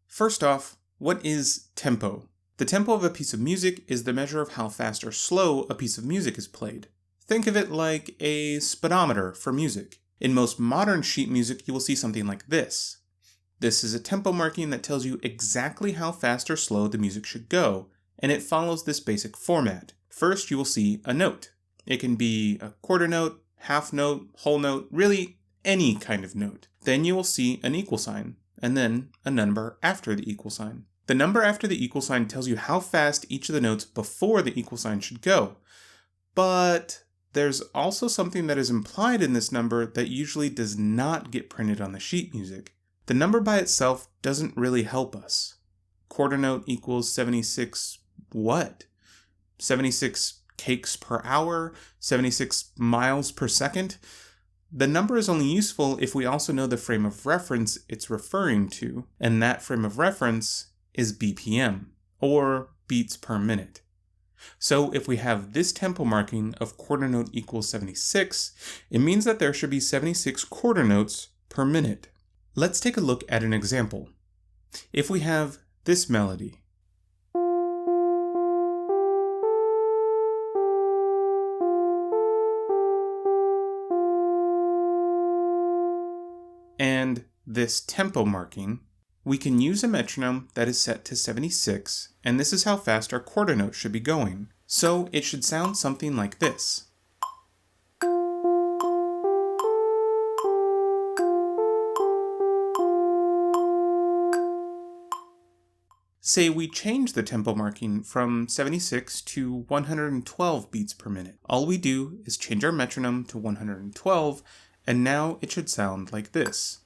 First off, what is tempo? The tempo of a piece of music is the measure of how fast or slow a piece of music is played. Think of it like a speedometer for music. In most modern sheet music, you will see something like this. This is a tempo marking that tells you exactly how fast or slow the music should go, and it follows this basic format. First, you will see a note. It can be a quarter note, half note, whole note, really any kind of note. Then you will see an equal sign, and then a number after the equal sign. The number after the equal sign tells you how fast each of the notes before the equal sign should go. But there's also something that is implied in this number that usually does not get printed on the sheet music. The number by itself doesn't really help us. Quarter note equals 76 what? 76 cakes per hour? 76 miles per second? The number is only useful if we also know the frame of reference it's referring to, and that frame of reference is BPM, or beats per minute. So if we have this tempo marking of quarter note equals 76, it means that there should be 76 quarter notes per minute. Let's take a look at an example. If we have this melody, and this tempo marking, we can use a metronome that is set to 76, and this is how fast our quarter note should be going. So it should sound something like this. Say we change the tempo marking from 76 to 112 beats per minute. All we do is change our metronome to 112, and now it should sound like this.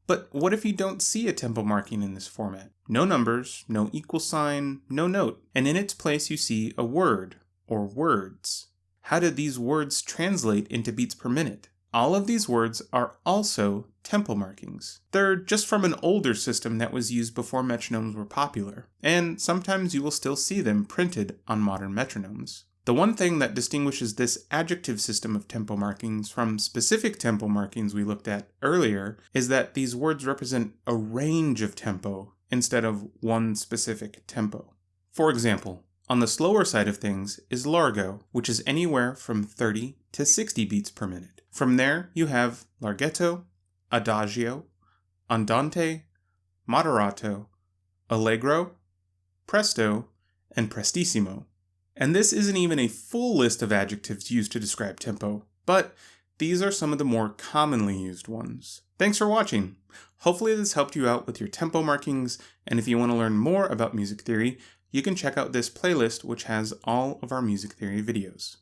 But what if you don't see a tempo marking in this format? No numbers, no equal sign, no note, and in its place you see a word, or words. How do these words translate into beats per minute? All of these words are also tempo markings. They're just from an older system that was used before metronomes were popular, and sometimes you will still see them printed on modern metronomes. The one thing that distinguishes this adjective system of tempo markings from specific tempo markings we looked at earlier is that these words represent a range of tempo instead of one specific tempo. For example, on the slower side of things is largo, which is anywhere from 30 to 60 beats per minute. From there, you have larghetto, adagio, andante, moderato, allegro, presto, and prestissimo. And this isn't even a full list of adjectives used to describe tempo, but these are some of the more commonly used ones. Thanks for watching. Hopefully this helped you out with your tempo markings, and if you want to learn more about music theory, you can check out this playlist which has all of our music theory videos.